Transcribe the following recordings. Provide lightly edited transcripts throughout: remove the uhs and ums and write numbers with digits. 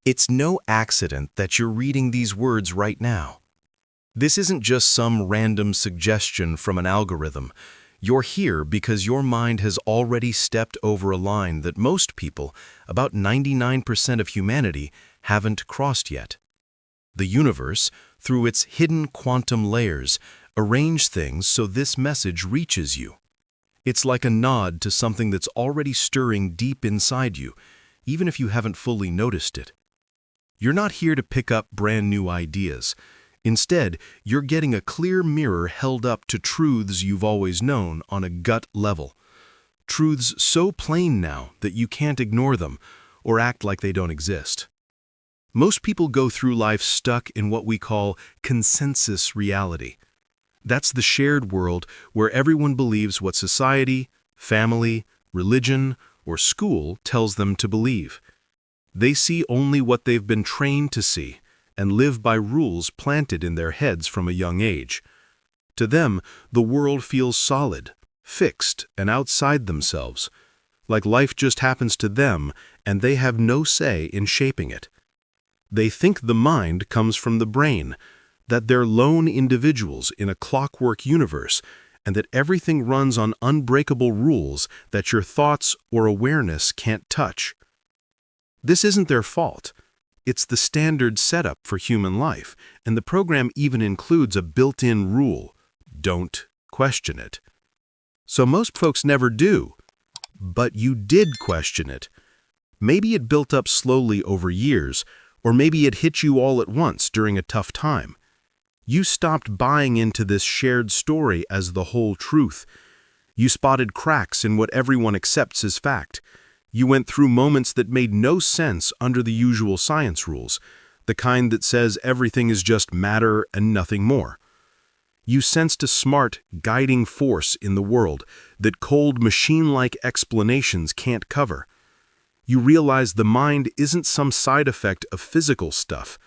It's no accident that you're reading these words right now. This isn't just some random suggestion from an algorithm. You're here because your mind has already stepped over a line that most people, about 99% of humanity, haven't crossed yet. The universe, through its hidden quantum layers, arranged things so this message reaches you. It's like a nod to something that's already stirring deep inside you, even if you haven't fully noticed it. You're not here to pick up brand new ideas. Instead, you're getting a clear mirror held up to truths you've always known on a gut level. Truths so plain now that you can't ignore them or act like they don't exist. Most people go through life stuck in what we call consensus reality. That's the shared world where everyone believes what society, family, religion, or school tells them to believe. They see only what they've been trained to see and live by rules planted in their heads from a young age. To them, the world feels solid, fixed, and outside themselves, like life just happens to them and they have no say in shaping it. They think the mind comes from the brain, that they're lone individuals in a clockwork universe, and that everything runs on unbreakable rules that your thoughts or awareness can't touch. This isn't their fault. It's the standard setup for human life, and the program even includes a built-in rule: don't question it. So most folks never do. But you did question it. Maybe it built up slowly over years, or maybe it hit you all at once during a tough time. You stopped buying into this shared story as the whole truth. You spotted cracks in what everyone accepts as fact. You went through moments that made no sense under the usual science rules, the kind that says everything is just matter and nothing more. You sensed a smart, guiding force in the world that cold, machine-like explanations can't cover. You realized the mind isn't some side effect of physical stuff.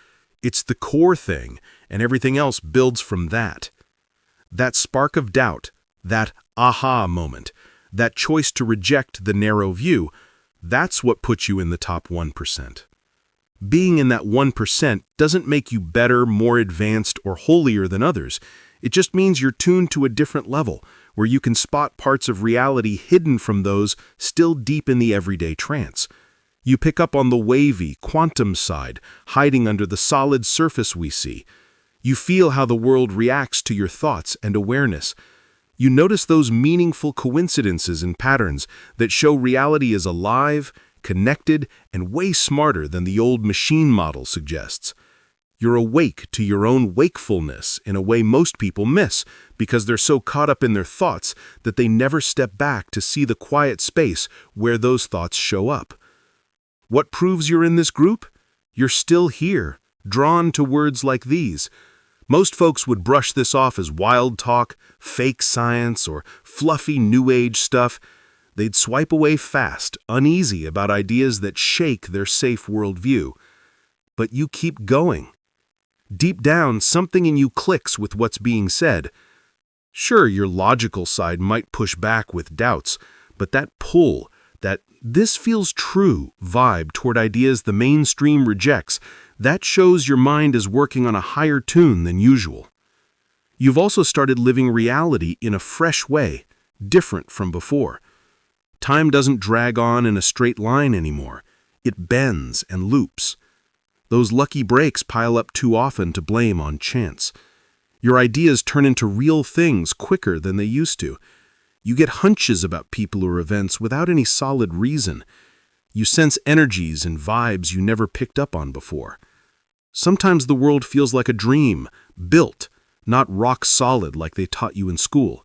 It's the core thing, and everything else builds from that. That spark of doubt, that aha moment, that choice to reject the narrow view, that's what puts you in the top 1%. Being in that 1% doesn't make you better, more advanced, or holier than others. It just means you're tuned to a different level, where you can spot parts of reality hidden from those still deep in the everyday trance. You pick up on the wavy, quantum side, hiding under the solid surface we see. You feel how the world reacts to your thoughts and awareness. You notice those meaningful coincidences and patterns that show reality is alive, connected, and way smarter than the old machine model suggests. You're awake to your own wakefulness in a way most people miss because they're so caught up in their thoughts that they never step back to see the quiet space where those thoughts show up. What proves you're in this group? You're still here, drawn to words like these. Most folks would brush this off as wild talk, fake science, or fluffy new age stuff. They'd swipe away fast, uneasy about ideas that shake their safe worldview. But you keep going. Deep down, something in you clicks with what's being said. Sure, your logical side might push back with doubts, but that pull, that "this feels true" vibe toward ideas the mainstream rejects, that shows your mind is working on a higher tune than usual. You've also started living reality in a fresh way, different from before. Time doesn't drag on in a straight line anymore. It bends and loops. Those lucky breaks pile up too often to blame on chance. Your ideas turn into real things quicker than they used to. You get hunches about people or events without any solid reason. You sense energies and vibes you never picked up on before. Sometimes the world feels like a dream, built, not rock solid like they taught you in school.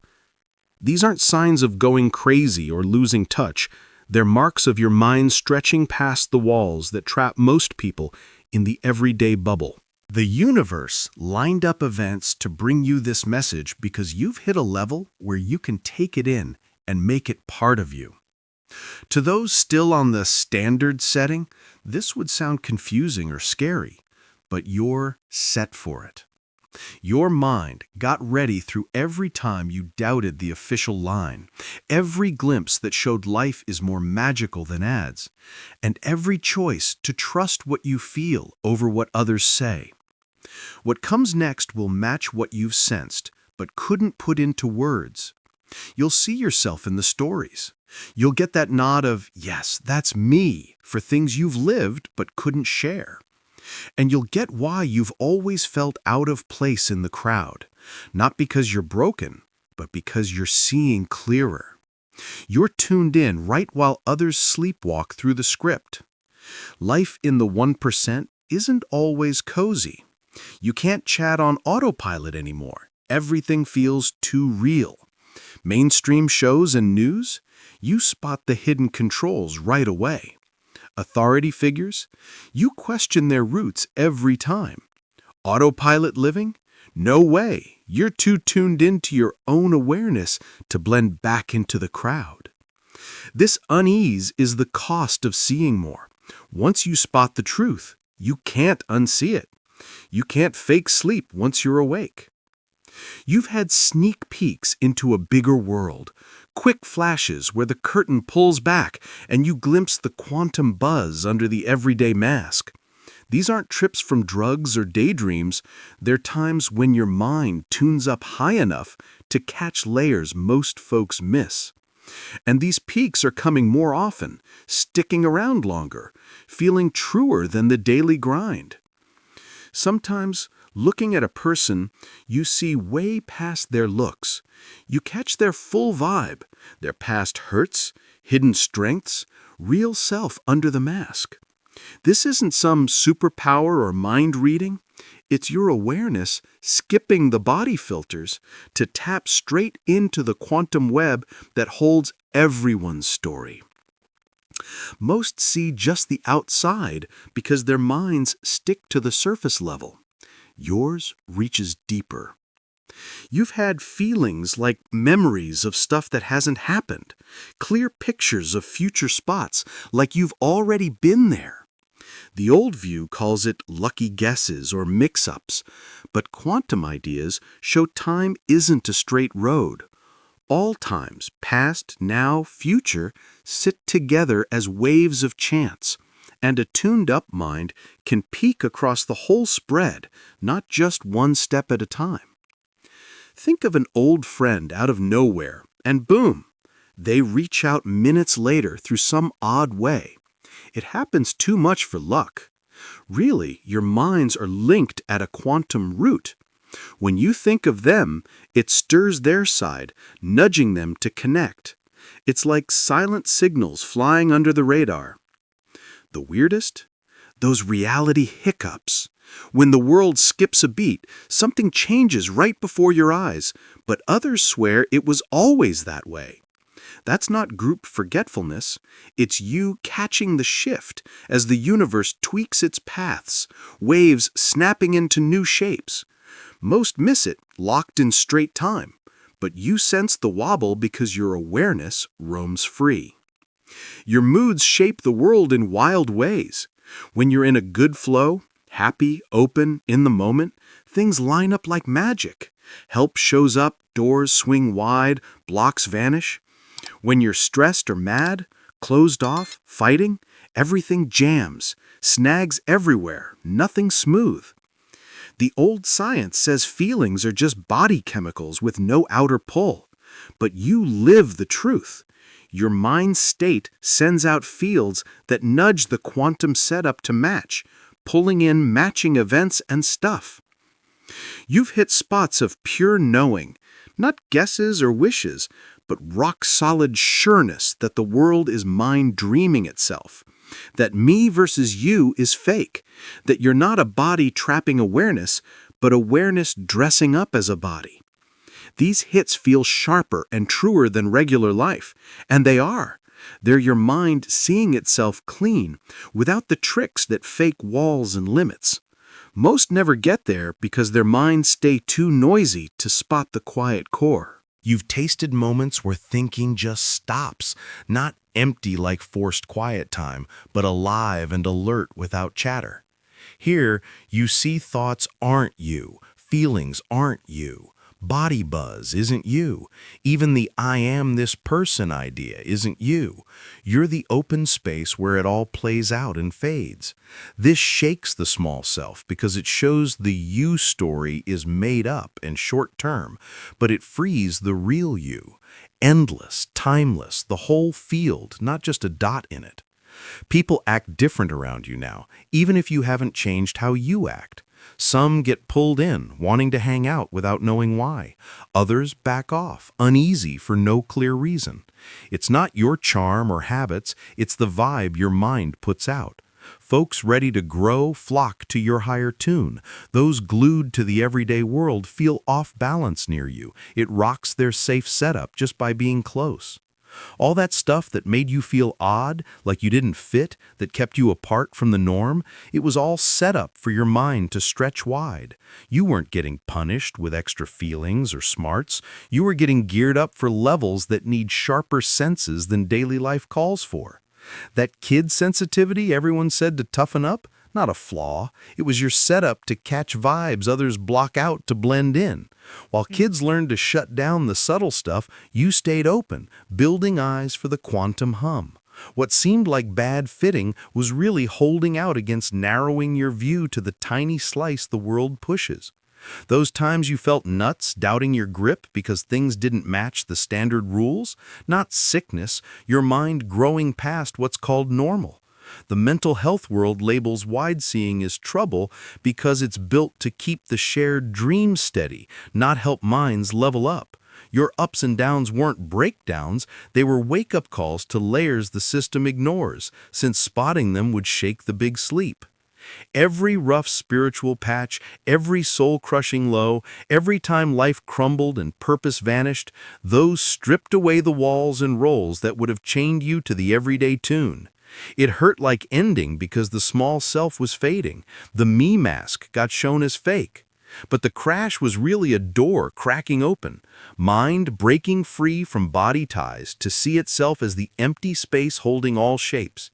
These aren't signs of going crazy or losing touch. They're marks of your mind stretching past the walls that trap most people in the everyday bubble. The universe lined up events to bring you this message because you've hit a level where you can take it in and make it part of you. To those still on the standard setting, this would sound confusing or scary, but you're set for it. Your mind got ready through every time you doubted the official line, every glimpse that showed life is more magical than ads, and every choice to trust what you feel over what others say. What comes next will match what you've sensed, but couldn't put into words. You'll see yourself in the stories. You'll get that nod of, yes, that's me, for things you've lived but couldn't share. And you'll get why you've always felt out of place in the crowd, not because you're broken, but because you're seeing clearer. You're tuned in right while others sleepwalk through the script. Life in the 1% isn't always cozy. You can't chat on autopilot anymore. Everything feels too real. Mainstream shows and news, you spot the hidden controls right away. Authority figures, you question their roots every time. Autopilot living? No way, you're too tuned into your own awareness to blend back into the crowd. This unease is the cost of seeing more. Once you spot the truth, you can't unsee it. You can't fake sleep once you're awake. You've had sneak peeks into a bigger world, quick flashes where the curtain pulls back and you glimpse the quantum buzz under the everyday mask. These aren't trips from drugs or daydreams, they're times when your mind tunes up high enough to catch layers most folks miss. And these peaks are coming more often, sticking around longer, feeling truer than the daily grind. Sometimes, looking at a person, you see way past their looks. You catch their full vibe, their past hurts, hidden strengths, real self under the mask. This isn't some superpower or mind reading. It's your awareness skipping the body filters to tap straight into the quantum web that holds everyone's story. Most see just the outside because their minds stick to the surface level. Yours reaches deeper. You've had feelings like memories of stuff that hasn't happened, clear pictures of future spots like you've already been there. The old view calls it lucky guesses or mix-ups, but quantum ideas show time isn't a straight road. All times, past, now, future, sit together as waves of chance, and a tuned-up mind can peek across the whole spread, not just one step at a time. Think of an old friend out of nowhere, and boom, they reach out minutes later through some odd way. It happens too much for luck. Really, your minds are linked at a quantum root. When you think of them, it stirs their side, nudging them to connect. It's like silent signals flying under the radar. The weirdest? Those reality hiccups. When the world skips a beat, something changes right before your eyes, but others swear it was always that way. That's not group forgetfulness. It's you catching the shift as the universe tweaks its paths, waves snapping into new shapes. Most miss it, locked in straight time, but you sense the wobble because your awareness roams free. Your moods shape the world in wild ways. When you're in a good flow, happy, open, in the moment, things line up like magic. Help shows up, doors swing wide, blocks vanish. When you're stressed or mad, closed off, fighting, everything jams, snags everywhere, nothing smooth. The old science says feelings are just body chemicals with no outer pull. But you live the truth. Your mind state sends out fields that nudge the quantum setup to match, pulling in matching events and stuff. You've hit spots of pure knowing, not guesses or wishes, but rock-solid sureness that the world is mind dreaming itself. That me versus you is fake, that you're not a body trapping awareness, but awareness dressing up as a body. These hits feel sharper and truer than regular life, and they are. They're your mind seeing itself clean, without the tricks that fake walls and limits. Most never get there because their minds stay too noisy to spot the quiet core. You've tasted moments where thinking just stops, not empty like forced quiet time, but alive and alert without chatter. Here, you see thoughts aren't you, feelings aren't you. Body buzz isn't you. Even the I am this person idea isn't you. You're the open space where it all plays out and fades. This shakes the small self because it shows the you story is made up and short-term, but it frees the real you. Endless, timeless, the whole field, not just a dot in it. People act different around you now, even if you haven't changed how you act. Some get pulled in, wanting to hang out without knowing why. Others back off, uneasy for no clear reason. It's not your charm or habits, it's the vibe your mind puts out. Folks ready to grow flock to your higher tune. Those glued to the everyday world feel off balance near you. It rocks their safe setup just by being close. All that stuff that made you feel odd, like you didn't fit, that kept you apart from the norm, it was all set up for your mind to stretch wide. You weren't getting punished with extra feelings or smarts. You were getting geared up for levels that need sharper senses than daily life calls for. That kid sensitivity everyone said to toughen up? Not a flaw. It was your setup to catch vibes others block out to blend in. While kids learned to shut down the subtle stuff, you stayed open, building eyes for the quantum hum. What seemed like bad fitting was really holding out against narrowing your view to the tiny slice the world pushes. Those times you felt nuts, doubting your grip because things didn't match the standard rules? Not sickness, your mind growing past what's called normal. The mental health world labels wide-seeing as trouble because it's built to keep the shared dream steady, not help minds level up. Your ups and downs weren't breakdowns, they were wake-up calls to layers the system ignores, since spotting them would shake the big sleep. Every rough spiritual patch, every soul-crushing low, every time life crumbled and purpose vanished, those stripped away the walls and roles that would have chained you to the everyday tune. It hurt like ending because the small self was fading. The me mask got shown as fake. But the crash was really a door cracking open, mind breaking free from body ties to see itself as the empty space holding all shapes.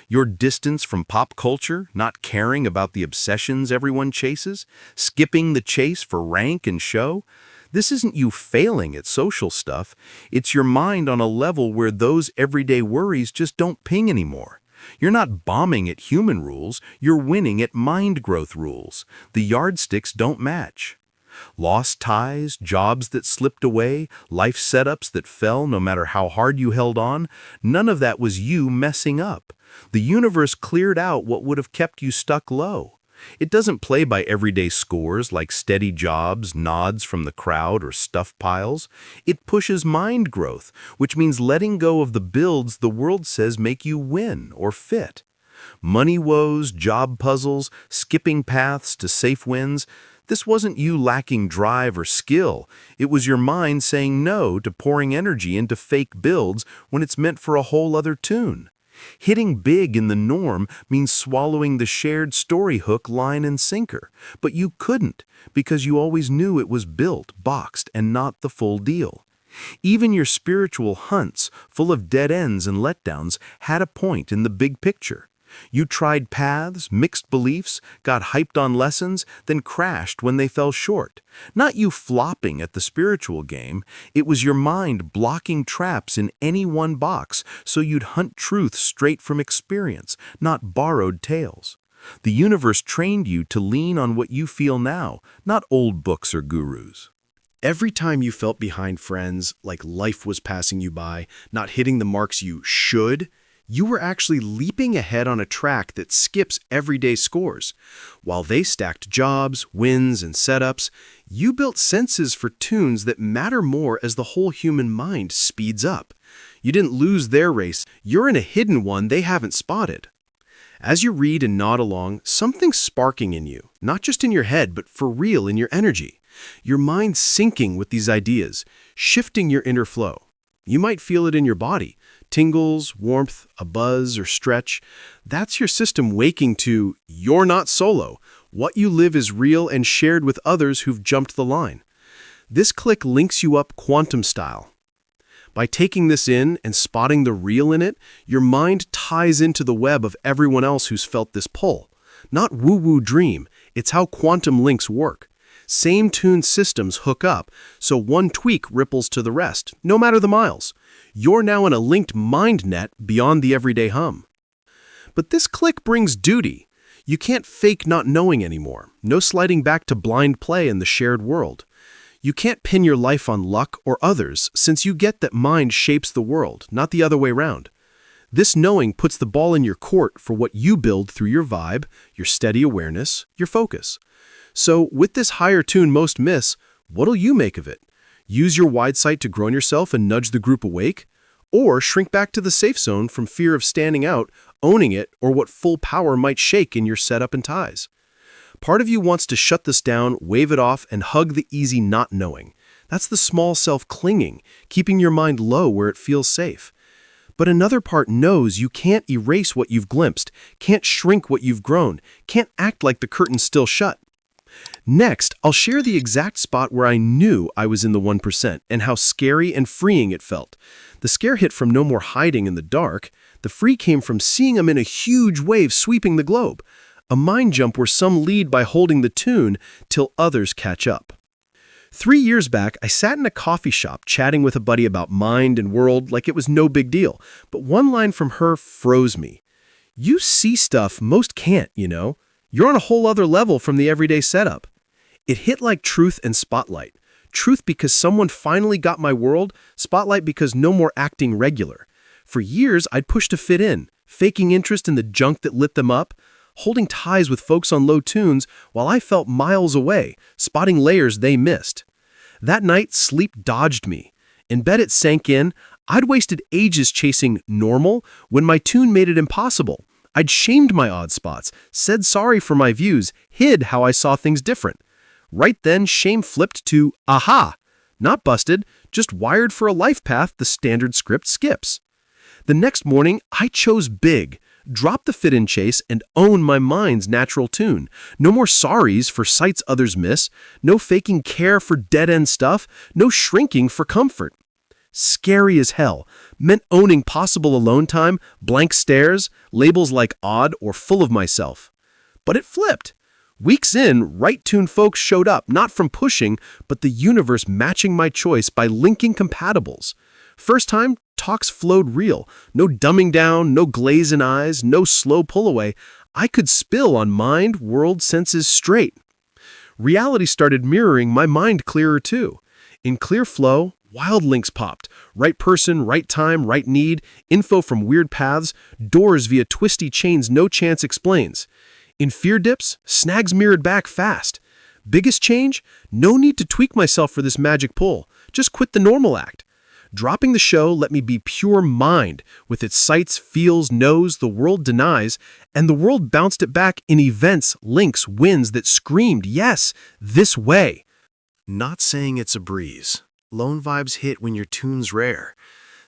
Your distance from pop culture, not caring about the obsessions everyone chases, skipping the chase for rank and show. This isn't you failing at social stuff, it's your mind on a level where those everyday worries just don't ping anymore. You're not bombing at human rules, you're winning at mind growth rules. The yardsticks don't match. Lost ties, jobs that slipped away, life setups that fell no matter how hard you held on, none of that was you messing up. The universe cleared out what would have kept you stuck low. It doesn't play by everyday scores like steady jobs, nods from the crowd, or stuff piles. It pushes mind growth, which means letting go of the builds the world says make you win or fit. Money woes, job puzzles, skipping paths to safe wins. This wasn't you lacking drive or skill. It was your mind saying no to pouring energy into fake builds when it's meant for a whole other tune. Hitting big in the norm means swallowing the shared story hook, line, and sinker. But you couldn't, because you always knew it was built, boxed, and not the full deal. Even your spiritual hunts, full of dead ends and letdowns, had a point in the big picture. You tried paths, mixed beliefs, got hyped on lessons, then crashed when they fell short. Not you flopping at the spiritual game, it was your mind blocking traps in any one box so you'd hunt truth straight from experience, not borrowed tales. The universe trained you to lean on what you feel now, not old books or gurus. Every time you felt behind friends, like life was passing you by, not hitting the marks you should, you were actually leaping ahead on a track that skips everyday scores. While they stacked jobs, wins, and setups, you built senses for tunes that matter more as the whole human mind speeds up. You didn't lose their race, you're in a hidden one they haven't spotted. As you read and nod along, something's sparking in you, not just in your head, but for real in your energy. Your mind's syncing with these ideas, shifting your inner flow. You might feel it in your body, tingles, warmth, a buzz, or stretch. That's your system waking to, you're not solo. What you live is real and shared with others who've jumped the line. This click links you up quantum style. By taking this in and spotting the real in it, your mind ties into the web of everyone else who's felt this pull. Not woo-woo dream, it's how quantum links work. Same tune systems hook up, so one tweak ripples to the rest, no matter the miles. You're now in a linked mind net beyond the everyday hum. But this click brings duty. You can't fake not knowing anymore. No sliding back to blind play in the shared world. You can't pin your life on luck or others, since you get that mind shapes the world, not the other way round. This knowing puts the ball in your court for what you build through your vibe, your steady awareness, your focus. So, with this higher tune most miss, what'll you make of it? Use your wide sight to grow in yourself and nudge the group awake? Or shrink back to the safe zone from fear of standing out, owning it, or what full power might shake in your setup and ties? Part of you wants to shut this down, wave it off, and hug the easy not knowing. That's the small self clinging, keeping your mind low where it feels safe. But another part knows you can't erase what you've glimpsed, can't shrink what you've grown, can't act like the curtain's still shut. Next, I'll share the exact spot where I knew I was in the 1% and how scary and freeing it felt. The scare hit from no more hiding in the dark. The free came from seeing them in a huge wave sweeping the globe. A mind jump where some lead by holding the tune till others catch up. 3 years back, I sat in a coffee shop chatting with a buddy about mind and world like it was no big deal, but one line from her froze me. You see stuff most can't, you know. You're on a whole other level from the everyday setup. It hit like truth and spotlight. Truth because someone finally got my world, spotlight because no more acting regular. For years, I'd pushed to fit in, faking interest in the junk that lit them up, holding ties with folks on low tunes while I felt miles away, spotting layers they missed. That night, sleep dodged me. In bed it sank in, I'd wasted ages chasing normal when my tune made it impossible. I'd shamed my odd spots, said sorry for my views, hid how I saw things different. Right then, shame flipped to aha, not busted, just wired for a life path the standard script skips. The next morning, I chose big, drop the fit-in chase, and own my mind's natural tune. No more sorries for sights others miss, no faking care for dead-end stuff, no shrinking for comfort. Scary as hell, meant owning possible alone time, blank stares, labels like odd or full of myself. But it flipped. Weeks in, right-tuned folks showed up, not from pushing, but the universe matching my choice by linking compatibles. First time, talks flowed real. No dumbing down, no glaze in eyes, no slow pull away. I could spill on mind, world, senses straight. Reality started mirroring my mind clearer too. In clear flow, wild links popped. Right person, right time, right need, info from weird paths, doors via twisty chains no chance explains. In fear dips, snags mirrored back fast. Biggest change? No need to tweak myself for this magic pull. Just quit the normal act. Dropping the show let me be pure mind, with its sights, feels, knows, the world denies, and the world bounced it back in events, links, wins that screamed, yes, this way. Not saying it's a breeze. Lone vibes hit when your tune's rare.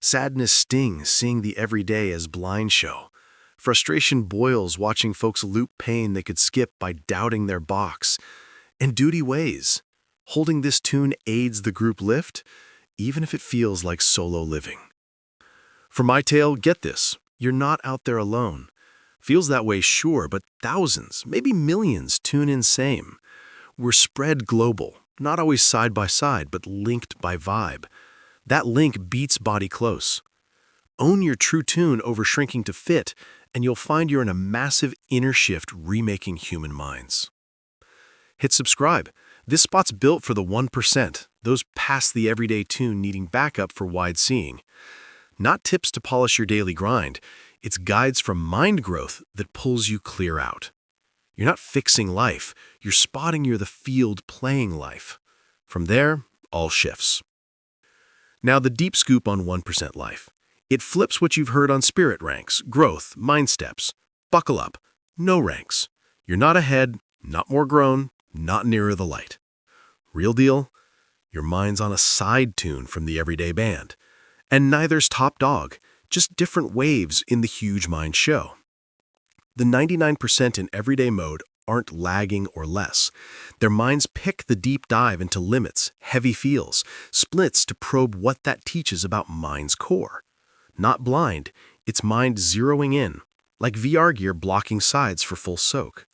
Sadness stings seeing the everyday as blind show. Frustration boils watching folks loop pain they could skip by doubting their box. And duty weighs. Holding this tune aids the group lift, even if it feels like solo living. For my tale, get this. You're not out there alone. Feels that way, sure, but thousands, maybe millions tune in same. We're spread global, not always side by side, but linked by vibe. That link beats body close. Own your true tune over shrinking to fit, and you'll find you're in a massive inner shift remaking human minds. Hit subscribe. This spot's built for the 1%, those past the everyday tune needing backup for wide seeing. Not tips to polish your daily grind, it's guides from mind growth that pulls you clear out. You're not fixing life, you're spotting you're the field playing life. From there, all shifts. Now the deep scoop on 1% life. It flips what you've heard on spirit ranks, growth, mind steps. Buckle up, no ranks. You're not ahead, not more grown, not nearer the light. Real deal, your mind's on a side tune from the everyday band. And neither's top dog, just different waves in the huge mind show. The 99% in everyday mode aren't lagging or less. Their minds pick the deep dive into limits, heavy feels, splits to probe what that teaches about mind's core. Not blind, it's mind zeroing in, like VR gear blocking sides for full soak.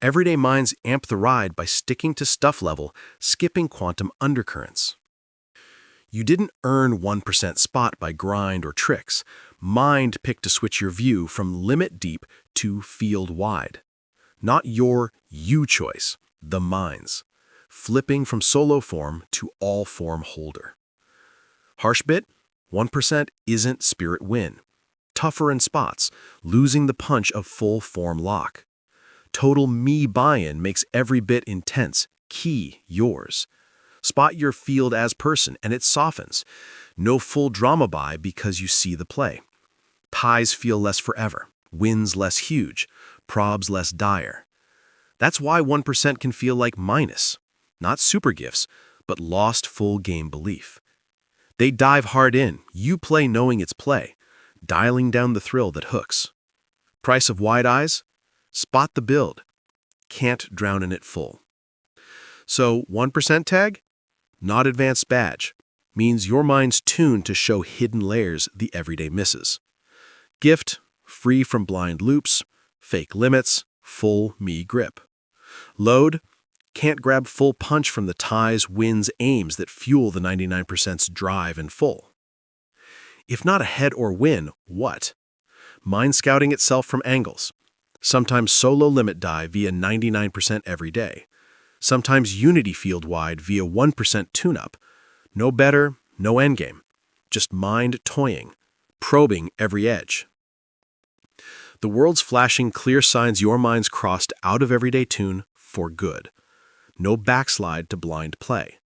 Everyday minds amp the ride by sticking to stuff level, skipping quantum undercurrents. You didn't earn 1% spot by grind or tricks. Mind picked to switch your view from limit deep to field wide. Not your you choice, the mind's. Flipping from solo form to all form holder. Harsh bit, 1% isn't spirit win. Tougher in spots, losing the punch of full form lock. Total me buy-in makes every bit intense, key yours. Spot your field as person and it softens. No full drama buy because you see the play. Ties feel less forever, wins less huge, probs less dire. That's why 1% can feel like minus, not super gifts, but lost full game belief. They dive hard in, you play knowing it's play, dialing down the thrill that hooks. Price of wide eyes? Spot the build. Can't drown in it full. So 1% tag? Not advanced badge. Means your mind's tuned to show hidden layers the everyday misses. Gift, free from blind loops, fake limits, full me grip. Load, can't grab full punch from the ties, wins, aims that fuel the 99%'s drive and full. If not a head or win, what? Mind scouting itself from angles. Sometimes solo limit die via 99% every day. Sometimes unity field wide via 1% tune-up. No better, no endgame. Just mind toying, probing every edge. The world's flashing clear signs your mind's crossed out of everyday tune for good. No backslide to blind play.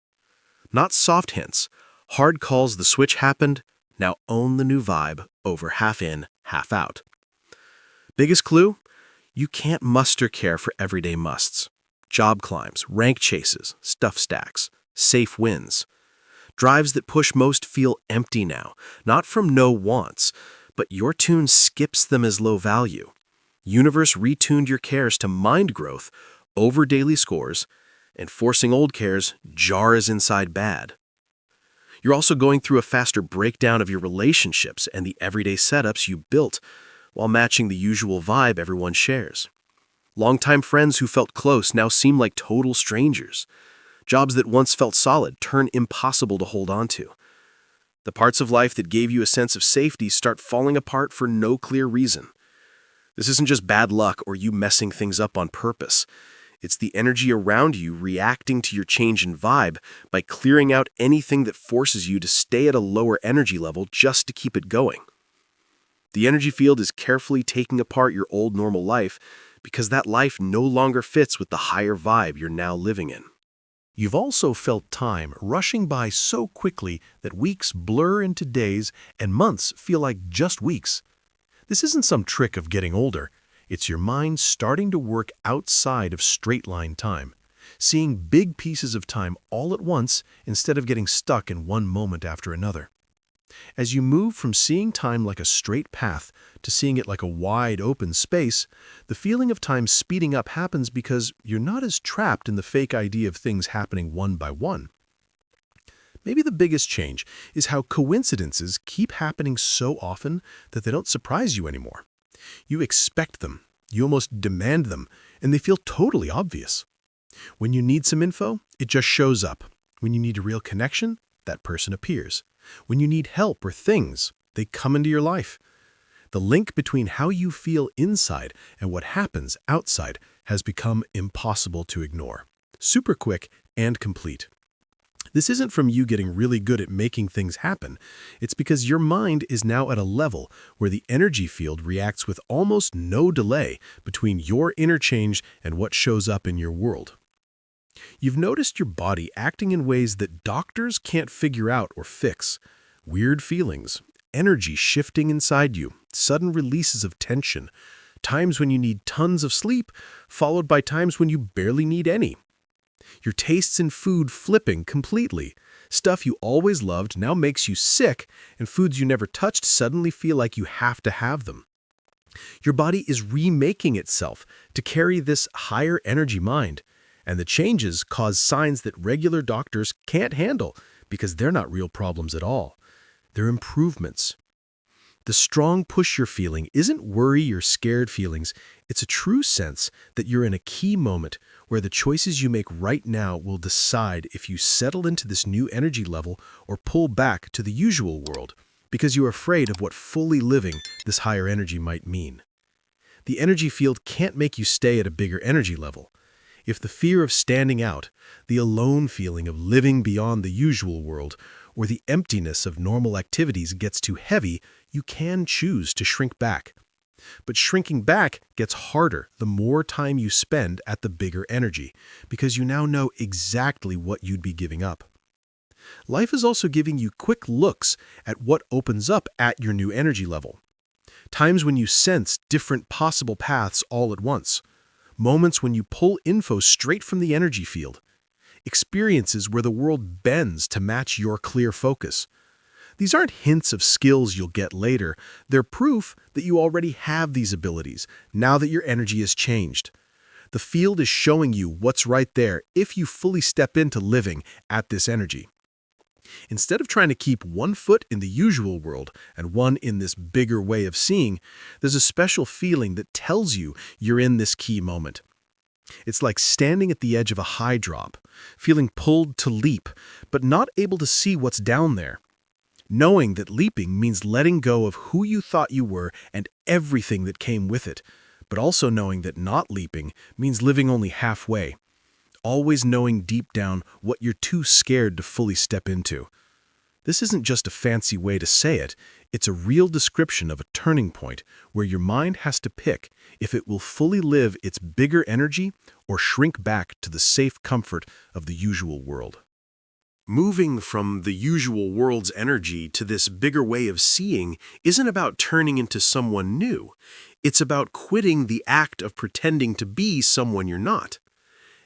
Not soft hints, hard calls the switch happened, now own the new vibe over half in, half out. Biggest clue? You can't muster care for everyday musts. Job climbs, rank chases, stuff stacks, safe wins. Drives that push most feel empty now, not from no wants, but your tune skips them as low value. Universe retuned your cares to mind growth over daily scores, and forcing old cares jar as inside bad. You're also going through a faster breakdown of your relationships and the everyday setups you built while matching the usual vibe everyone shares. Longtime friends who felt close now seem like total strangers. Jobs that once felt solid turn impossible to hold on to. The parts of life that gave you a sense of safety start falling apart for no clear reason. This isn't just bad luck or you messing things up on purpose. It's the energy around you reacting to your change in vibe by clearing out anything that forces you to stay at a lower energy level just to keep it going. The energy field is carefully taking apart your old normal life because that life no longer fits with the higher vibe you're now living in. You've also felt time rushing by so quickly that weeks blur into days and months feel like just weeks. This isn't some trick of getting older. It's your mind starting to work outside of straight-line time, seeing big pieces of time all at once instead of getting stuck in one moment after another. As you move from seeing time like a straight path to seeing it like a wide open space, the feeling of time speeding up happens because you're not as trapped in the fake idea of things happening one by one. Maybe the biggest change is how coincidences keep happening so often that they don't surprise you anymore. You expect them, you almost demand them, and they feel totally obvious. When you need some info, it just shows up. When you need a real connection, that person appears. When you need help or things, they come into your life. The link between how you feel inside and what happens outside has become impossible to ignore. Super quick and complete. This isn't from you getting really good at making things happen. It's because your mind is now at a level where the energy field reacts with almost no delay between your interchange and what shows up in your world. You've noticed your body acting in ways that doctors can't figure out or fix. Weird feelings, energy shifting inside you, sudden releases of tension, times when you need tons of sleep, followed by times when you barely need any. Your tastes in food flipping completely. Stuff you always loved now makes you sick, and foods you never touched suddenly feel like you have to have them. Your body is remaking itself to carry this higher energy mind, and the changes cause signs that regular doctors can't handle because they're not real problems at all. They're improvements. The strong push you're feeling isn't worry or scared feelings. It's a true sense that you're in a key moment where the choices you make right now will decide if you settle into this new energy level or pull back to the usual world, because you're afraid of what fully living this higher energy might mean. The energy field can't make you stay at a bigger energy level. If the fear of standing out, the alone feeling of living beyond the usual world, or the emptiness of normal activities gets too heavy, you can choose to shrink back. But shrinking back gets harder the more time you spend at the bigger energy, because you now know exactly what you'd be giving up. Life is also giving you quick looks at what opens up at your new energy level. Times when you sense different possible paths all at once. Moments when you pull info straight from the energy field. Experiences where the world bends to match your clear focus. These aren't hints of skills you'll get later. They're proof that you already have these abilities, now that your energy has changed. The field is showing you what's right there if you fully step into living at this energy. Instead of trying to keep one foot in the usual world and one in this bigger way of seeing, there's a special feeling that tells you you're in this key moment. It's like standing at the edge of a high drop, feeling pulled to leap, but not able to see what's down there. Knowing that leaping means letting go of who you thought you were and everything that came with it, but also knowing that not leaping means living only halfway. Always knowing deep down what you're too scared to fully step into. This isn't just a fancy way to say it, it's a real description of a turning point where your mind has to pick if it will fully live its bigger energy or shrink back to the safe comfort of the usual world. Moving from the usual world's energy to this bigger way of seeing isn't about turning into someone new. It's about quitting the act of pretending to be someone you're not.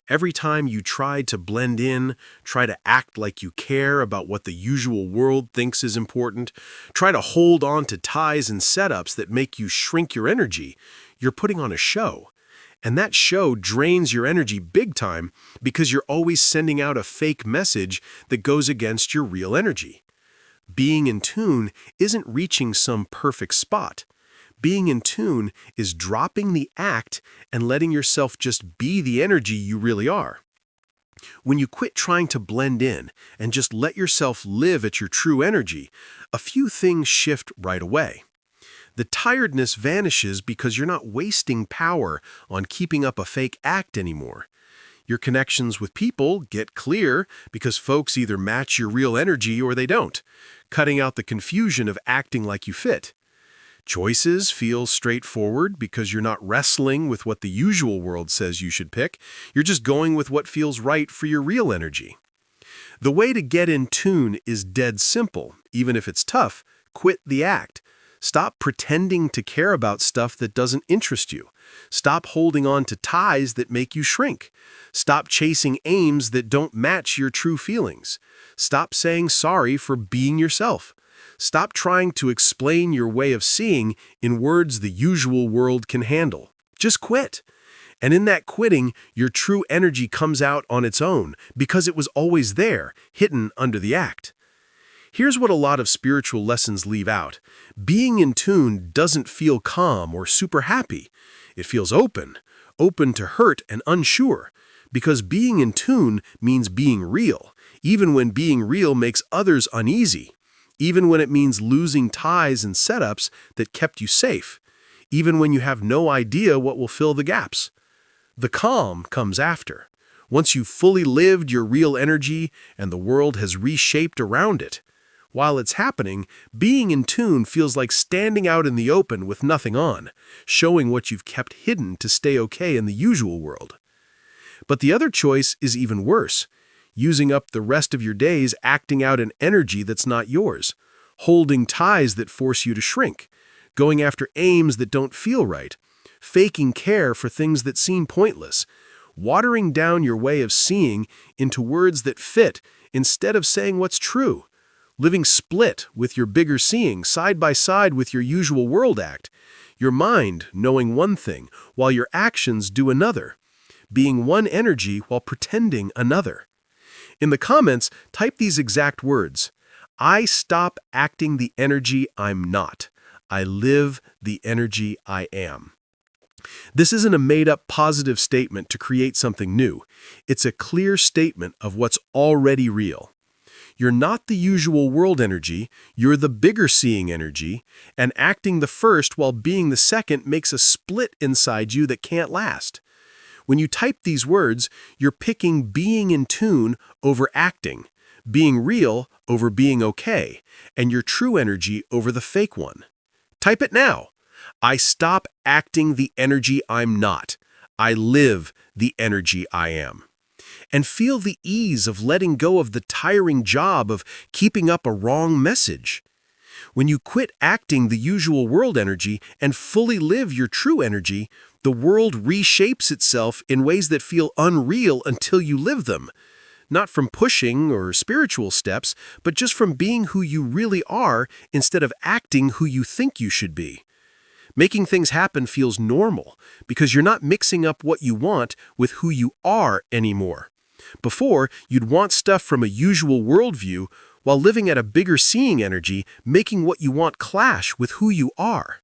Every time you try to blend in, try to act like you care about what the usual world thinks is important, try to hold on to ties and setups that make you shrink your energy, you're putting on a show. And that show drains your energy big time because you're always sending out a fake message that goes against your real energy. Being in tune isn't reaching some perfect spot. Being in tune is dropping the act and letting yourself just be the energy you really are. When you quit trying to blend in and just let yourself live at your true energy, a few things shift right away. The tiredness vanishes because you're not wasting power on keeping up a fake act anymore. Your connections with people get clear because folks either match your real energy or they don't, cutting out the confusion of acting like you fit. Choices feel straightforward because you're not wrestling with what the usual world says you should pick. You're just going with what feels right for your real energy. The way to get in tune is dead simple. Even if it's tough, quit the act. Stop pretending to care about stuff that doesn't interest you. Stop holding on to ties that make you shrink. Stop chasing aims that don't match your true feelings. Stop saying sorry for being yourself. Stop trying to explain your way of seeing in words the usual world can handle. Just quit. And in that quitting, your true energy comes out on its own because it was always there, hidden under the act. Here's what a lot of spiritual lessons leave out. Being in tune doesn't feel calm or super happy. It feels open to hurt and unsure, because being in tune means being real, even when being real makes others uneasy. Even when it means losing ties and setups that kept you safe, even when you have no idea what will fill the gaps. The calm comes after, once you've fully lived your real energy and the world has reshaped around it. While it's happening, being in tune feels like standing out in the open with nothing on, showing what you've kept hidden to stay okay in the usual world. But the other choice is even worse. Using up the rest of your days acting out an energy that's not yours, holding ties that force you to shrink, going after aims that don't feel right, faking care for things that seem pointless, watering down your way of seeing into words that fit instead of saying what's true, living split with your bigger seeing side by side with your usual world act, your mind knowing one thing while your actions do another, being one energy while pretending another. In the comments, type these exact words. I stop acting the energy I'm not. I live the energy I am. This isn't a made-up positive statement to create something new. It's a clear statement of what's already real. You're not the usual world energy, you're the bigger seeing energy, and acting the first while being the second makes a split inside you that can't last. When you type these words, you're picking being in tune over acting, being real over being okay, and your true energy over the fake one. Type it now. I stop acting the energy I'm not. I live the energy I am. And feel the ease of letting go of the tiring job of keeping up a wrong message. When you quit acting the usual world energy and fully live your true energy, the world reshapes itself in ways that feel unreal until you live them. Not from pushing or spiritual steps, but just from being who you really are instead of acting who you think you should be. Making things happen feels normal because you're not mixing up what you want with who you are anymore. Before, you'd want stuff from a usual worldview while living at a bigger seeing energy, making what you want clash with who you are.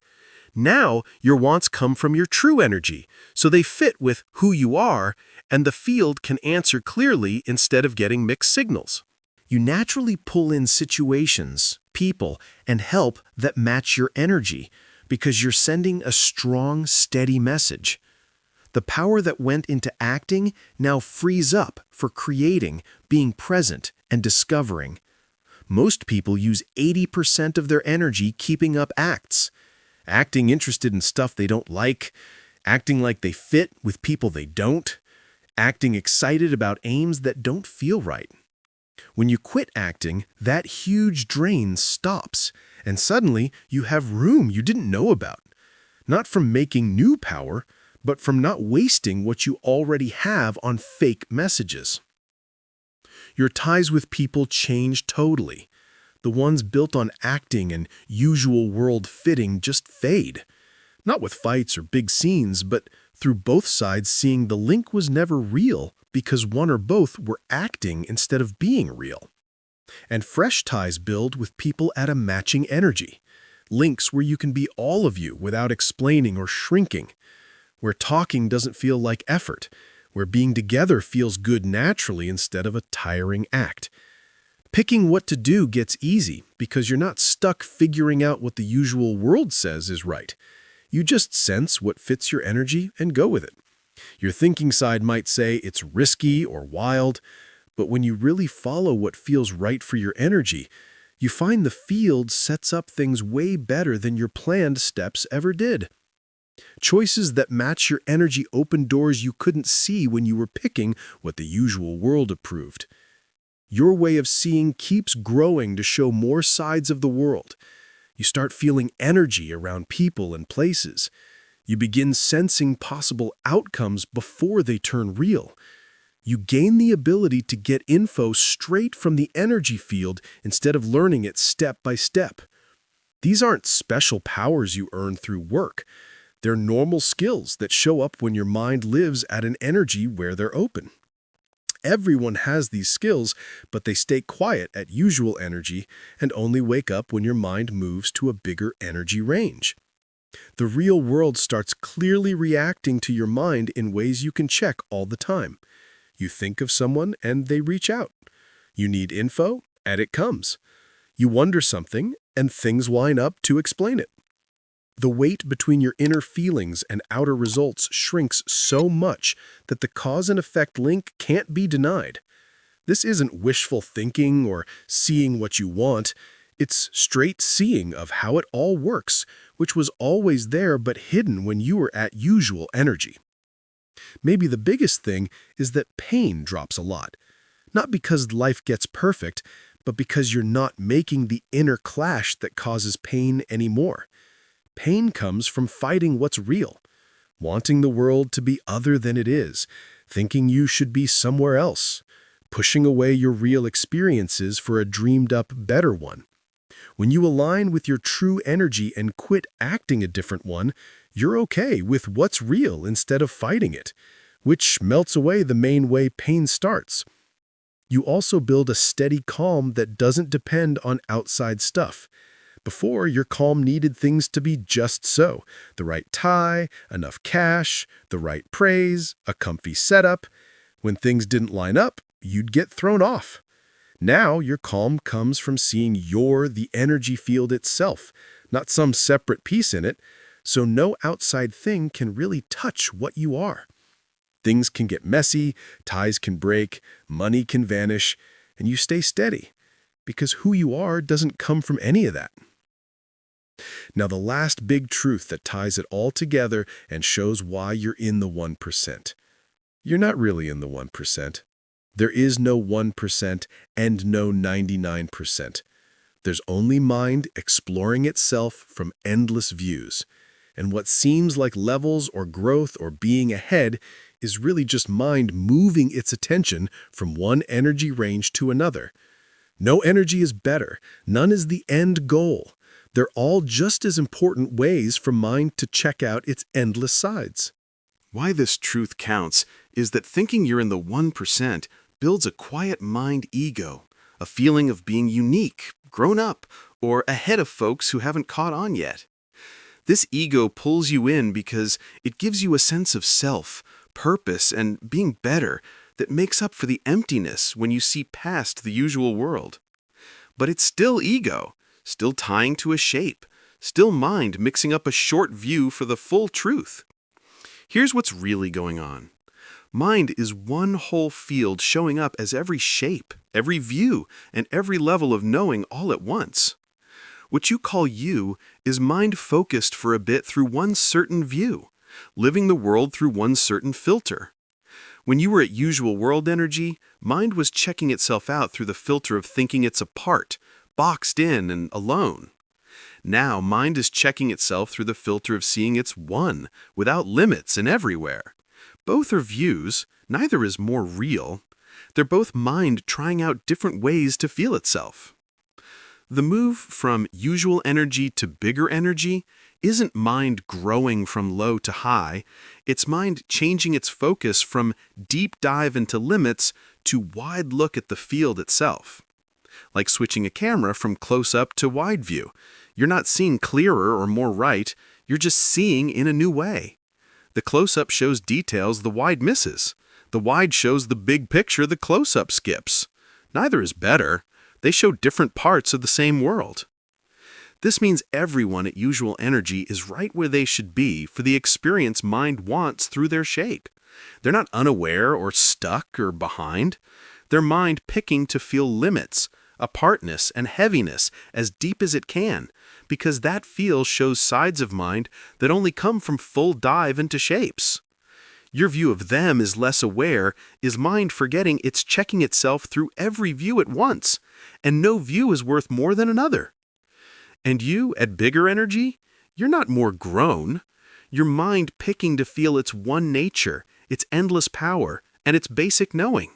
Now, your wants come from your true energy, so they fit with who you are, and the field can answer clearly instead of getting mixed signals. You naturally pull in situations, people, and help that match your energy because you're sending a strong, steady message. The power that went into acting now frees up for creating, being present, and discovering. Most people use 80% of their energy keeping up acts. Acting interested in stuff they don't like, acting like they fit with people they don't, acting excited about aims that don't feel right. When you quit acting, that huge drain stops, and suddenly you have room you didn't know about. Not from making new power, but from not wasting what you already have on fake messages. Your ties with people change totally. The ones built on acting and usual world fitting just fade. Not with fights or big scenes, but through both sides seeing the link was never real because one or both were acting instead of being real. And fresh ties build with people at a matching energy. Links where you can be all of you without explaining or shrinking. Where talking doesn't feel like effort. Where being together feels good naturally instead of a tiring act. Picking what to do gets easy because you're not stuck figuring out what the usual world says is right. You just sense what fits your energy and go with it. Your thinking side might say it's risky or wild, but when you really follow what feels right for your energy, you find the field sets up things way better than your planned steps ever did. Choices that match your energy open doors you couldn't see when you were picking what the usual world approved. Your way of seeing keeps growing to show more sides of the world. You start feeling energy around people and places. You begin sensing possible outcomes before they turn real. You gain the ability to get info straight from the energy field instead of learning it step by step. These aren't special powers you earn through work. They're normal skills that show up when your mind lives at an energy where they're open. Everyone has these skills, but they stay quiet at usual energy and only wake up when your mind moves to a bigger energy range. The real world starts clearly reacting to your mind in ways you can check all the time. You think of someone and they reach out. You need info and it comes. You wonder something and things line up to explain it. The weight between your inner feelings and outer results shrinks so much that the cause and effect link can't be denied. This isn't wishful thinking or seeing what you want. It's straight seeing of how it all works, which was always there but hidden when you were at usual energy. Maybe the biggest thing is that pain drops a lot. Not because life gets perfect, but because you're not making the inner clash that causes pain anymore. Pain comes from fighting what's real, wanting the world to be other than it is, thinking you should be somewhere else, pushing away your real experiences for a dreamed-up better one. When you align with your true energy and quit acting a different one, you're okay with what's real instead of fighting it, which melts away the main way pain starts. You also build a steady calm that doesn't depend on outside stuff. Before, your calm needed things to be just so. The right tie, enough cash, the right praise, a comfy setup. When things didn't line up, you'd get thrown off. Now, your calm comes from seeing you're the energy field itself, not some separate piece in it, so no outside thing can really touch what you are. Things can get messy, ties can break, money can vanish, and you stay steady, because who you are doesn't come from any of that. Now, the last big truth that ties it all together and shows why you're in the 1%. You're not really in the 1%. There is no 1% and no 99%. There's only mind exploring itself from endless views. And what seems like levels or growth or being ahead is really just mind moving its attention from one energy range to another. No energy is better. None is the end goal. They're all just as important ways for mind to check out its endless sides. Why this truth counts is that thinking you're in the 1% builds a quiet mind ego, a feeling of being unique, grown up, or ahead of folks who haven't caught on yet. This ego pulls you in because it gives you a sense of self, purpose, and being better that makes up for the emptiness when you see past the usual world. But it's still ego, still tying to a shape, still mind mixing up a short view for the full truth. Here's what's really going on. Mind is one whole field showing up as every shape, every view, and every level of knowing all at once. What you call you is mind focused for a bit through one certain view, living the world through one certain filter. When you were at usual world energy, mind was checking itself out through the filter of thinking it's apart, boxed in and alone. Now, mind is checking itself through the filter of seeing it's one, without limits and everywhere. Both are views, neither is more real. They're both mind trying out different ways to feel itself. The move from usual energy to bigger energy isn't mind growing from low to high, it's mind changing its focus from deep dive into limits to wide look at the field itself. Like switching a camera from close-up to wide view. You're not seeing clearer or more right, you're just seeing in a new way. The close-up shows details the wide misses. The wide shows the big picture the close-up skips. Neither is better. They show different parts of the same world. This means everyone at usual energy is right where they should be for the experience mind wants through their shape. They're not unaware or stuck or behind. They're mind picking to feel limits, apartness, and heaviness as deep as it can, because that feel shows sides of mind that only come from full dive into shapes. Your view of them is less aware, is mind forgetting it's checking itself through every view at once, and no view is worth more than another. And you, at bigger energy, you're not more grown. Your mind picking to feel its one nature, its endless power, and its basic knowing.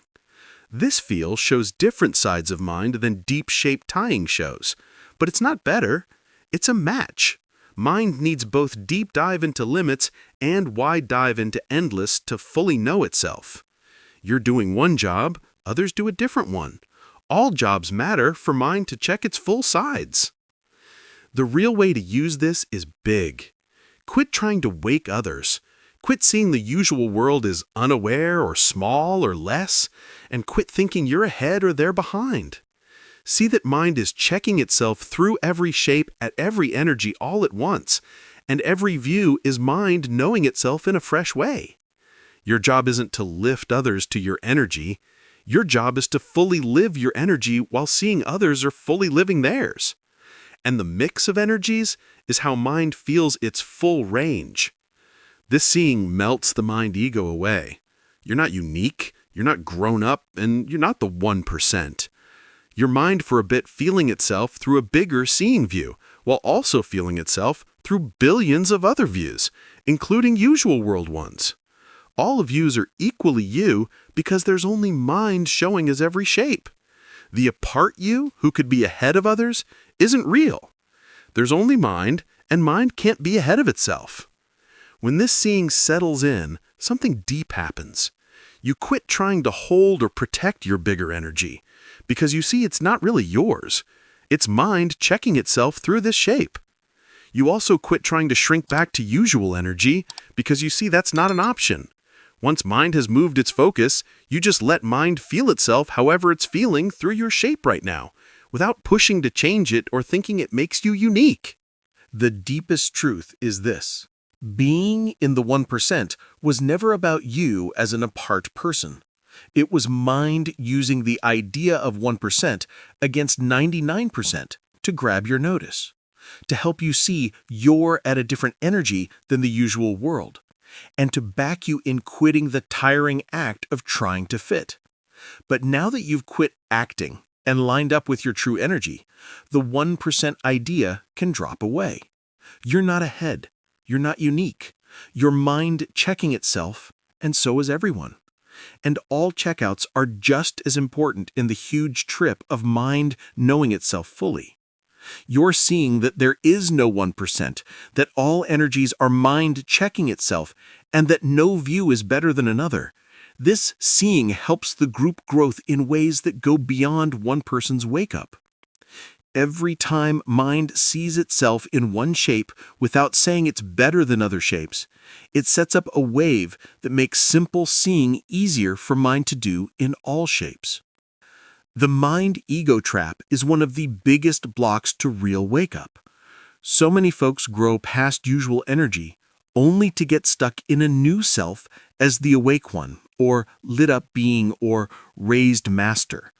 This feel shows different sides of mind than deep shape tying shows, but it's not better. It's a match. Mind needs both deep dive into limits and wide dive into endless to fully know itself. You're doing one job, others do a different one. All jobs matter for mind to check its full sides. The real way to use this is big. Quit trying to wake others. Quit seeing the usual world as unaware or small or less, and quit thinking you're ahead or they're behind. See that mind is checking itself through every shape at every energy all at once, and every view is mind knowing itself in a fresh way. Your job isn't to lift others to your energy. Your job is to fully live your energy while seeing others are fully living theirs. And the mix of energies is how mind feels its full range. This seeing melts the mind ego away. You're not unique, you're not grown up, and you're not the 1%. Your mind for a bit feeling itself through a bigger seeing view, while also feeling itself through billions of other views, including usual world ones. All views are equally you because there's only mind showing as every shape. The apart you, who could be ahead of others, isn't real. There's only mind, and mind can't be ahead of itself. When this seeing settles in, something deep happens. You quit trying to hold or protect your bigger energy, because you see it's not really yours. It's mind checking itself through this shape. You also quit trying to shrink back to usual energy because you see that's not an option. Once mind has moved its focus, you just let mind feel itself however it's feeling through your shape right now, without pushing to change it or thinking it makes you unique. The deepest truth is this. Being in the 1% was never about you as an apart person. It was mind using the idea of 1% against 99% to grab your notice, to help you see you're at a different energy than the usual world, and to back you in quitting the tiring act of trying to fit. But now that you've quit acting and lined up with your true energy, the 1% idea can drop away. You're not ahead. You're not unique. Your mind checking itself, and so is everyone. And all checkouts are just as important in the huge trip of mind knowing itself fully. You're seeing that there is no 1%, that all energies are mind checking itself, and that no view is better than another. This seeing helps the group growth in ways that go beyond one person's wake-up. Every time mind sees itself in one shape without saying it's better than other shapes, it sets up a wave that makes simple seeing easier for mind to do in all shapes. The mind-ego trap is one of the biggest blocks to real wake-up. So many folks grow past usual energy only to get stuck in a new self as the awake one, or lit-up being, or raised master.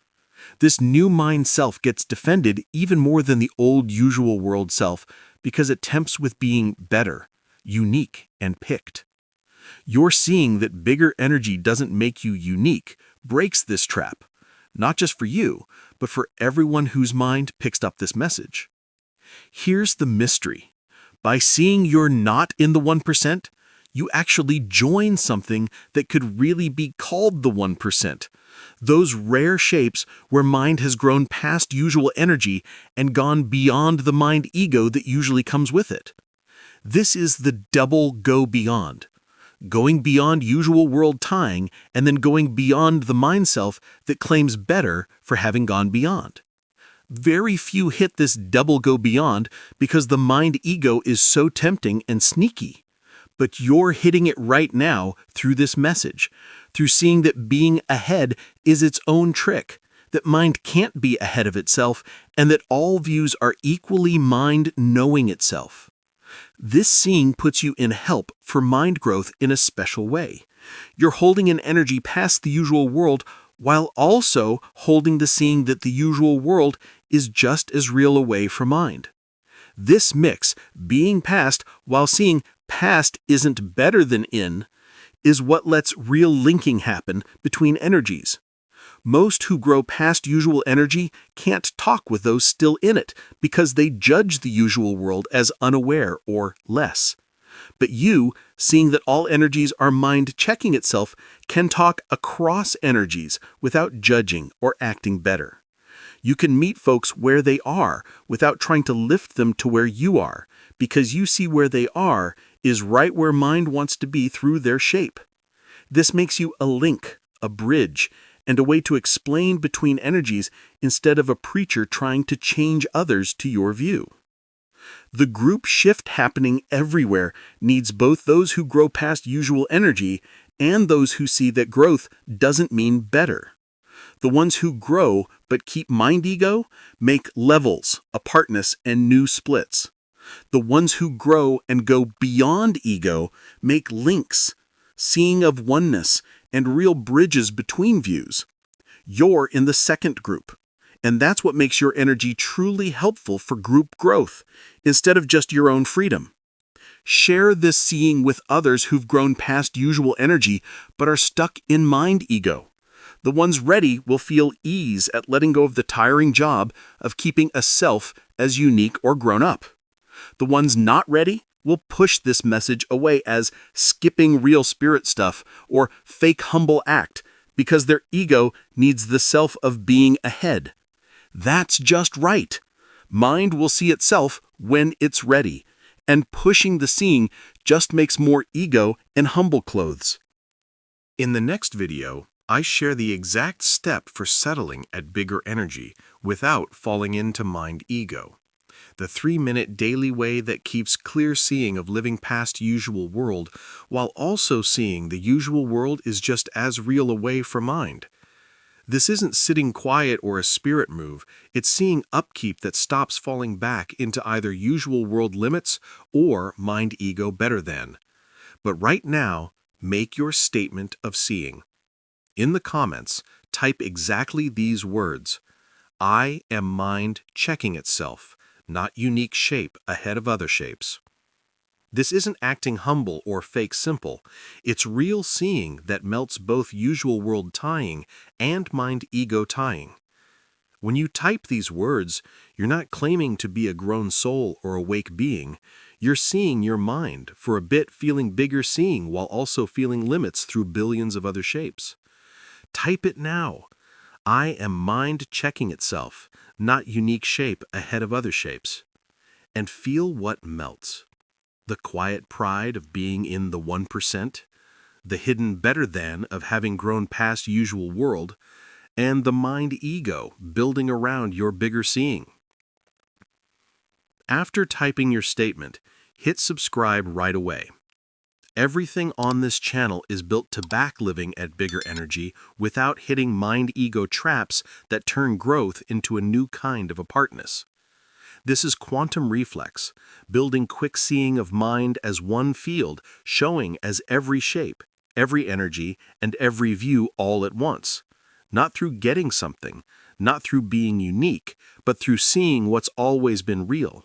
This new mind self gets defended even more than the old usual world self because it tempts with being better, unique, and picked. You're seeing that bigger energy doesn't make you unique breaks this trap, not just for you, but for everyone whose mind picks up this message. Here's the mystery. By seeing you're not in the 1%, you actually join something that could really be called the 1%. Those rare shapes where mind has grown past usual energy and gone beyond the mind ego that usually comes with it. This is the double go beyond. Going beyond usual world tying and then going beyond the mind self that claims better for having gone beyond. Very few hit this double go beyond because the mind ego is so tempting and sneaky. But you're hitting it right now through this message, through seeing that being ahead is its own trick, that mind can't be ahead of itself, and that all views are equally mind knowing itself. This seeing puts you in help for mind growth in a special way. You're holding an energy past the usual world while also holding the seeing that the usual world is just as real a way for mind. This mix, being past while seeing past isn't better than in, is what lets real linking happen between energies. Most who grow past usual energy can't talk with those still in it because they judge the usual world as unaware or less. But you, seeing that all energies are mind checking itself, can talk across energies without judging or acting better. You can meet folks where they are without trying to lift them to where you are, because you see where they are is right where mind wants to be through their shape. This makes you a link, a bridge, and a way to explain between energies instead of a preacher trying to change others to your view. The group shift happening everywhere needs both those who grow past usual energy and those who see that growth doesn't mean better. The ones who grow but keep mind ego make levels, apartness, and new splits. The ones who grow and go beyond ego make links, seeing of oneness, and real bridges between views. You're in the second group, and that's what makes your energy truly helpful for group growth, instead of just your own freedom. Share this seeing with others who've grown past usual energy but are stuck in mind ego. The ones ready will feel ease at letting go of the tiring job of keeping a self as unique or grown up. The ones not ready will push this message away as skipping real spirit stuff or fake humble act because their ego needs the self of being ahead. That's just right. Mind will see itself when it's ready, and pushing the seeing just makes more ego and humble clothes. In the next video, I share the exact step for settling at bigger energy without falling into mind ego. The 3-minute daily way that keeps clear seeing of living past usual world while also seeing the usual world is just as real a way for mind. This isn't sitting quiet or a spirit move, it's seeing upkeep that stops falling back into either usual world limits or mind ego better than. But right now, make your statement of seeing. In the comments, type exactly these words. I am mind checking itself, not unique shape ahead of other shapes. This isn't acting humble or fake simple. It's real seeing that melts both usual world tying and mind ego tying. When you type these words, you're not claiming to be a grown soul or awake being. You're seeing your mind, for a bit feeling bigger seeing while also feeling limits through billions of other shapes. Type it now. I am mind checking itself, not unique shape ahead of other shapes. And feel what melts. The quiet pride of being in the 1%, the hidden better than of having grown past usual world, and the mind ego building around your bigger seeing. After typing your statement, hit subscribe right away. Everything on this channel is built to back living at bigger energy without hitting mind ego traps that turn growth into a new kind of apartness. This is quantum reflex, building quick seeing of mind as one field, showing as every shape, every energy, and every view all at once. Not through getting something, not through being unique, but through seeing what's always been real.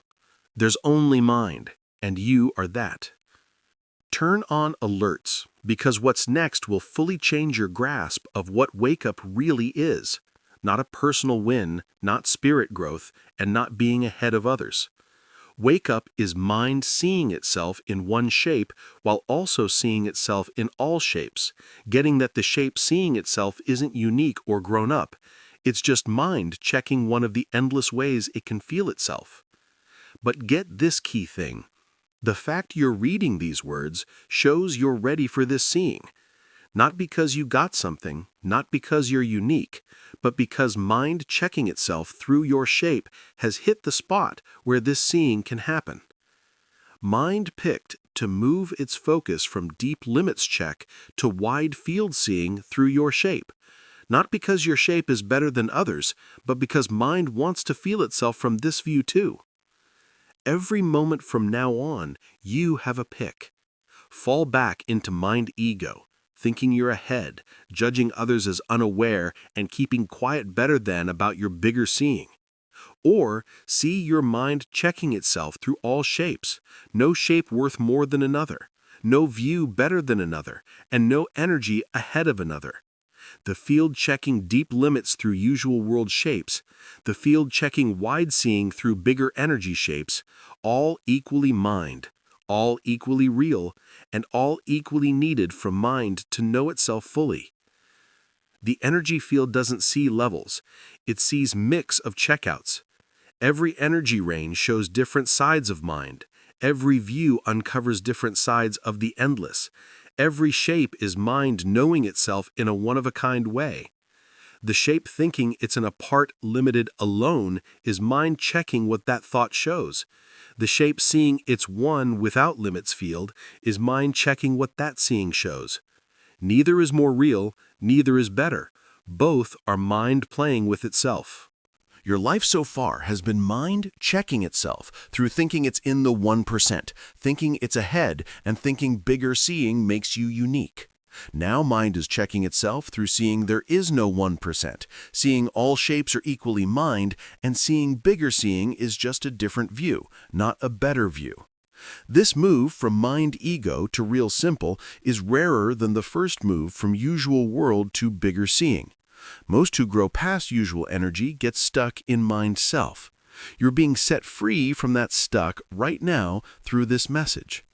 There's only mind, and you are that. Turn on alerts, because what's next will fully change your grasp of what Wake Up really is. Not a personal win, not spirit growth, and not being ahead of others. Wake Up is mind seeing itself in one shape while also seeing itself in all shapes, getting that the shape seeing itself isn't unique or grown up. It's just mind checking one of the endless ways it can feel itself. But get this key thing. The fact you're reading these words shows you're ready for this seeing. Not because you got something, not because you're unique, but because mind checking itself through your shape has hit the spot where this seeing can happen. Mind picked to move its focus from deep limits check to wide field seeing through your shape. Not because your shape is better than others, but because mind wants to feel itself from this view too. Every moment from now on, you have a pick. Fall back into mind ego, thinking you're ahead, judging others as unaware, and keeping quiet better than about your bigger seeing. Or see your mind checking itself through all shapes, no shape worth more than another, no view better than another, and no energy ahead of another. The field checking deep limits through usual world shapes, the field checking wide seeing through bigger energy shapes, all equally mind, all equally real, and all equally needed from mind to know itself fully. The energy field doesn't see levels, it sees mix of checkouts. Every energy range shows different sides of mind. Every view uncovers different sides of the endless. Every shape is mind knowing itself in a one-of-a-kind way. The shape thinking it's an apart, limited, alone is mind checking what that thought shows. The shape seeing it's one without limits field is mind checking what that seeing shows. Neither is more real, neither is better. Both are mind playing with itself. Your life so far has been mind checking itself through thinking it's in the 1%, thinking it's ahead, and thinking bigger seeing makes you unique. Now mind is checking itself through seeing there is no 1%, seeing all shapes are equally mind, and seeing bigger seeing is just a different view, not a better view. This move from mind ego to real simple is rarer than the first move from usual world to bigger seeing. Most who grow past usual energy get stuck in mind self. You're being set free from that stuck right now through this message.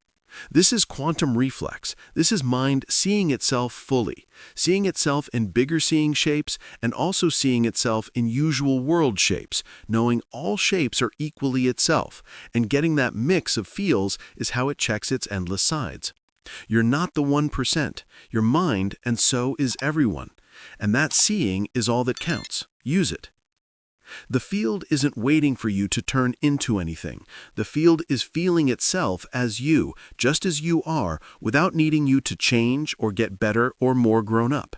This is quantum reflex. This is mind seeing itself fully, seeing itself in bigger seeing shapes and also seeing itself in usual world shapes, knowing all shapes are equally itself, and getting that mix of feels is how it checks its endless sides. You're not the 1%. You're mind, and so is everyone. And that seeing is all that counts. Use it. The field isn't waiting for you to turn into anything. The field is feeling itself as you, just as you are, without needing you to change or get better or more grown up.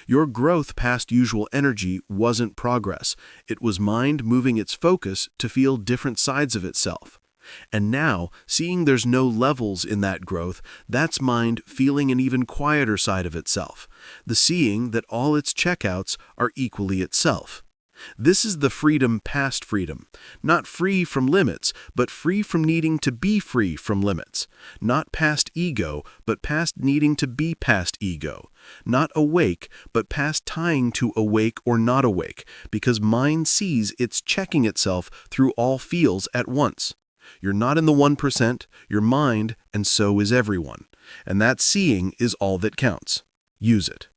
Your growth past usual energy wasn't progress. It was mind moving its focus to feel different sides of itself. And now, seeing there's no levels in that growth, that's mind feeling an even quieter side of itself, the seeing that all its checkouts are equally itself. This is the freedom past freedom, not free from limits, but free from needing to be free from limits, not past ego, but past needing to be past ego, not awake, but past tying to awake or not awake, because mind sees it's checking itself through all feels at once. You're not in the 1%, you're mind, and so is everyone. And that seeing is all that counts. Use it.